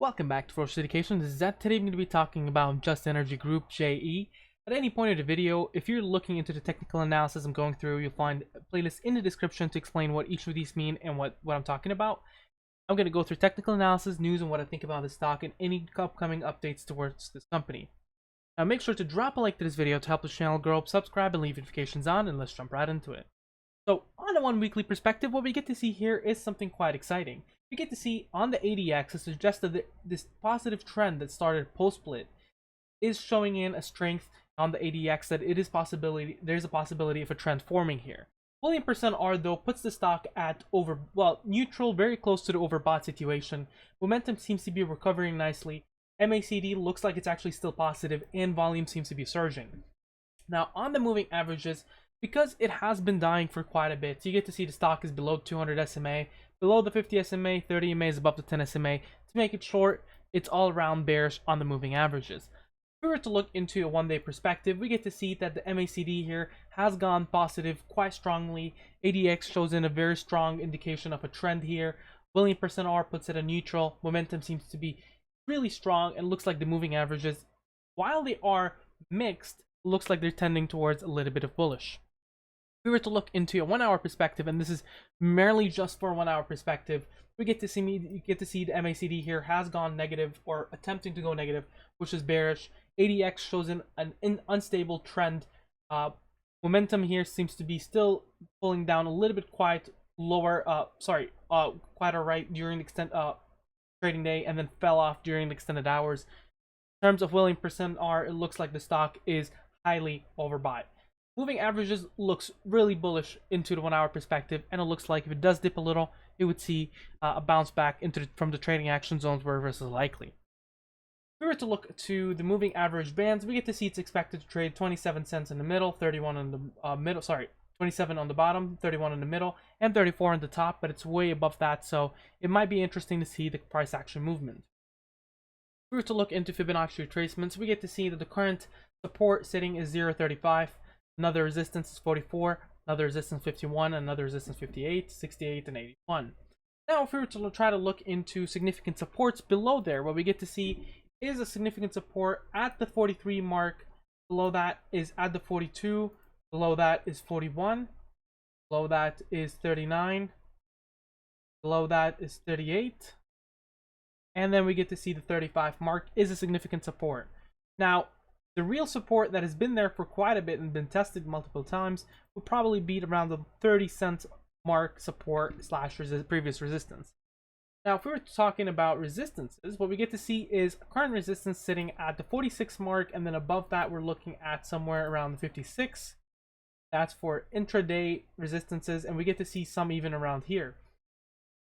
Welcome back to Ferocious Education. This is Zed. Today I'm going to be talking about Just Energy Group JE. At any point of the video, if you're looking into the technical analysis I'm going through, you'll find a playlist in the description to explain what each of these mean and what I'm talking about. I'm going to go through technical analysis, news, and what I think about the stock and any upcoming updates towards this company. Now make sure to drop a like to this video to help the channel grow, subscribe, and leave notifications on, and let's jump right into it. So on a one weekly perspective, what we get to see here is something quite exciting. We get to see on the ADX, it suggests that this positive trend that started post-split is showing in a strength on the ADX that there's a possibility of a trend forming here. William percent R though puts the stock at neutral, very close to the overbought situation. Momentum seems to be recovering nicely. MACD looks like it's actually still positive, and volume seems to be surging. Now on the moving averages, because it has been dying for quite a bit, you get to see the stock is below 200 SMA, below the 50 SMA, 30 SMA is above the 10 SMA. To make it short, it's all around bearish on the moving averages. If we were to look into a one-day perspective, we get to see that the MACD here has gone positive quite strongly. ADX shows in a very strong indication of a trend here. William percent R puts it a neutral. Momentum seems to be really strong, and looks like the moving averages, while they are mixed, looks like they're tending towards a little bit of bullish. If we were to look into a 1 hour perspective, and this is merely just for a 1 hour perspective, we get to see the MACD here has gone negative, or attempting to go negative, which is bearish. ADX shows an unstable trend. Momentum here seems to be still pulling down a little bit quite right during the trading day, and then fell off during the extended hours. In terms of William percent R, it looks like the stock is highly overbought. Moving averages looks really bullish into the 1 hour perspective, and it looks like if it does dip a little, it would see a bounce back from the trading action zones where this is likely. If we were to look to the moving average bands, we get to see it's expected to trade 27 cents in the middle, 31 on the 27 on the bottom, 31 in the middle, and 34 on the top, but it's way above that, so it might be interesting to see the price action movement. If we were to look into Fibonacci retracements, we get to see that the current support sitting is 0.35. Another resistance is 44, another resistance 51, another resistance 58, 68, and 81. Now, if we were to try to look into significant supports below there, what we get to see is a significant support at the 43 mark. Below that is at the 42. Below that is 41. Below that is 39. Below that is 38. And then we get to see the 35 mark is a significant support. Now, the real support that has been there for quite a bit and been tested multiple times would probably be around the 30-cent mark support slash previous resistance. Now, if we were talking about resistances, what we get to see is current resistance sitting at the 46 mark, and then above that we're looking at somewhere around the 56. That's for intraday resistances, and we get to see some even around here.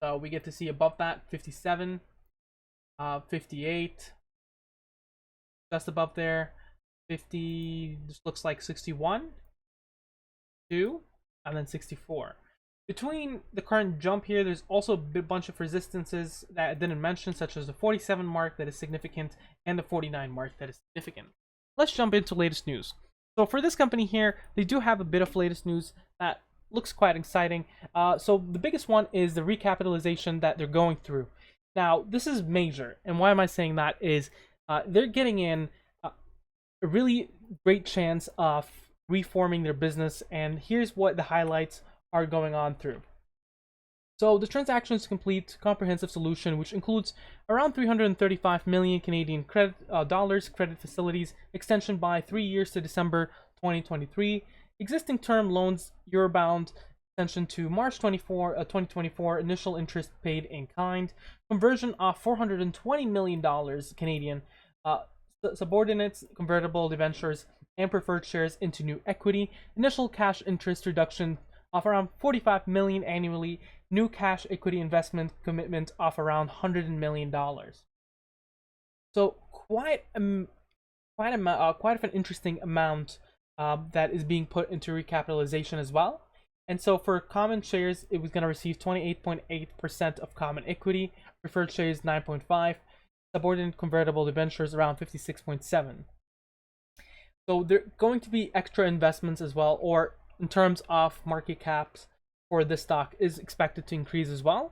So we get to see above that 57, 58, just above there. 50, this looks like 61, 2, and then 64. Between the current jump here, there's also a bunch of resistances that I didn't mention, such as the 47 mark that is significant and the 49 mark that is significant. Let's jump into latest news. So for this company here, they do have a bit of latest news that looks quite exciting. So the biggest one is the recapitalization that they're going through. Now, this is major, and why am I saying that is they're getting in a really great chance of reforming their business, and here's what the highlights are going on through. So the transaction is complete comprehensive solution, which includes around 335 million Canadian dollars credit facilities, extension by 3 years to December 2023, existing term loans Eurobound extension to March 2024, initial interest paid in kind, conversion of 420 million dollars Canadian subordinates, convertible debentures, and preferred shares into new equity, initial cash interest reduction of around 45 million annually, new cash equity investment commitment of around $100 million. So quite an interesting amount that is being put into recapitalization as well. And so for common shares, it was going to receive 28.8% of common equity, preferred shares 9.5%, subordinate convertible debentures around 56.7%. So there are going to be extra investments as well, or in terms of market caps for this stock is expected to increase as well.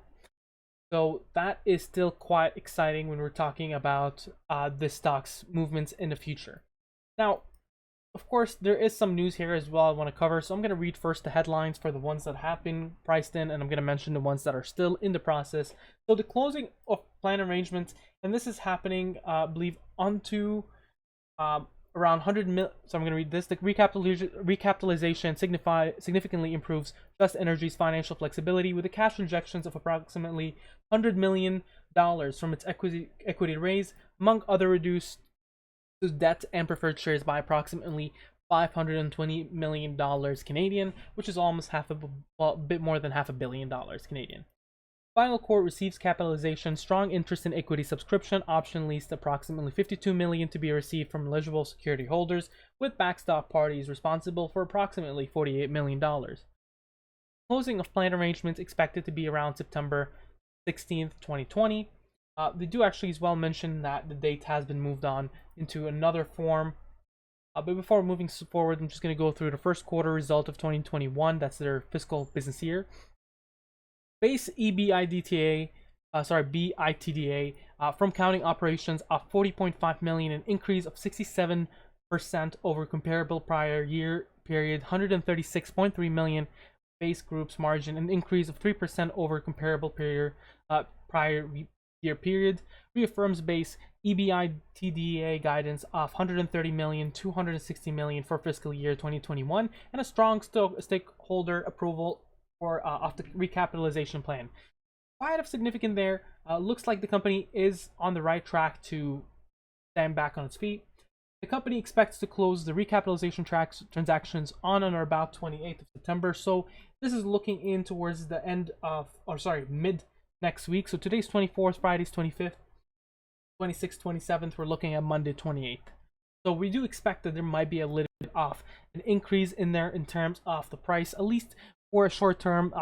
So that is still quite exciting when we're talking about this stock's movements in the future. Now, of course, there is some news here as well I want to cover. So I'm going to read first the headlines for the ones that have been priced in, and I'm going to mention the ones that are still in the process. So the closing of plan arrangements, and this is happening, I believe, onto around 100 mil. So I'm going to read this. The recapitalization significantly improves Just Energy's financial flexibility with the cash injections of approximately $100 million from its equity raise, among other reduced debt and preferred shares by approximately $520 million Canadian, which is almost a bit more than $500 million Canadian. Final court receives capitalization, strong interest in equity subscription, option leased approximately $52 million to be received from eligible security holders, with backstop parties responsible for approximately $48 million. Closing of plan arrangements expected to be around September 16th, 2020. They do actually as well mention that the date has been moved on into another form. But before moving forward, I'm just going to go through the first quarter result of 2021. That's their fiscal business year. Base EBITDA from counting operations of $40.5 million, an increase of 67% over comparable prior year period. $136.3 million base group's margin, an increase of 3% over comparable prior year period. Reaffirms base EBITDA guidance of $130 million, $260 million for fiscal year 2021, and a strong stakeholder approval for of the recapitalization plan. Quite of significant there. Looks like the company is on the right track to stand back on its feet. The company expects to close the recapitalization transactions on or about 28th of September. So this is looking in towards the end of, mid next week. So today's 24th, Friday's 25th, 26th, 27th. We're looking at Monday 28th. So we do expect that there might be a little bit of an increase in there in terms of the price, at least for a short term.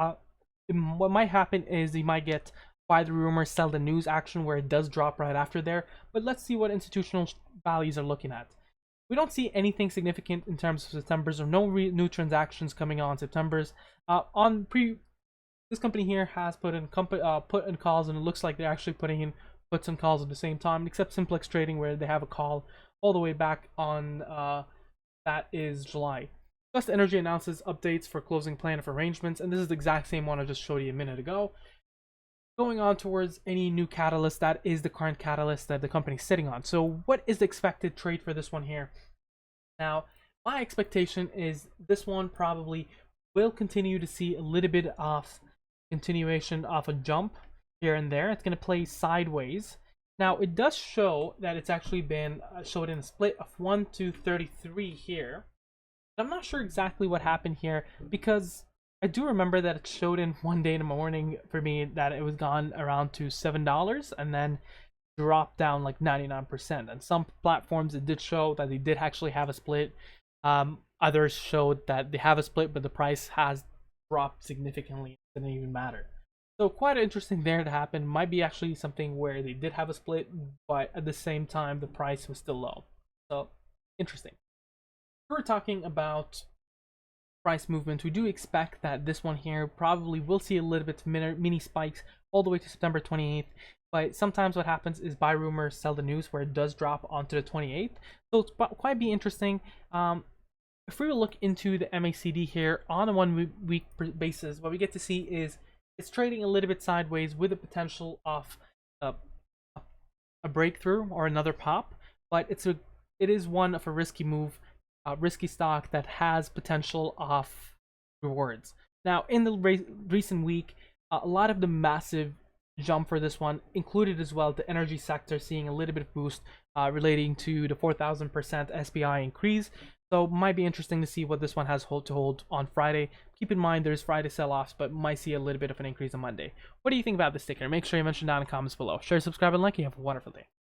What might happen is you might get buy the rumor, sell the news action where it does drop right after there. But let's see what institutional values are looking at. We don't see anything significant in terms of September's, or no new transactions coming on September's. This company here has put in put in calls, and it looks like they're actually putting in puts and calls at the same time, except Simplex Trading, where they have a call all the way back on that is July. Just Energy announces updates for closing plan of arrangements, and this is the exact same one I just showed you a minute ago. Going on towards any new catalyst, that is the current catalyst that the company's sitting on. So what is the expected trade for this one here? Now, my expectation is this one probably will continue to see a little bit of continuation of a jump here and there. It's going to play sideways. Now, it does show that it's actually been showed in a split of 1 to 33 here. I'm not sure exactly what happened here, because I do remember that it showed in one day in the morning for me that it was gone around to $7 and then dropped down like 99%. And some platforms, it did show that they did actually have a split. Others showed that they have a split, but the price has dropped significantly. It didn't even matter. So quite interesting there to happen. Might be actually something where they did have a split, but at the same time the price was still low. So interesting. We're talking about price movement. We do expect that this one here probably will see a little bit of mini spikes all the way to September 28th. But sometimes what happens is buy rumors, sell the news, where it does drop onto the 28th. So it's quite be interesting. If we look into the MACD here on a 1 week basis, what we get to see is it's trading a little bit sideways with the potential of a breakthrough or another pop. But it is one of a risky move. Risky stock that has potential of rewards. Now, in the recent week, a lot of the massive jump for this one included as well the energy sector seeing a little bit of boost relating to the 4,000% SPI increase. So might be interesting to see what this one has to hold on Friday. Keep in mind there's Friday sell-offs, but might see a little bit of an increase on Monday. What do you think about this ticker? Make sure you mention down in the comments below. Share, subscribe, and like. You have a wonderful day.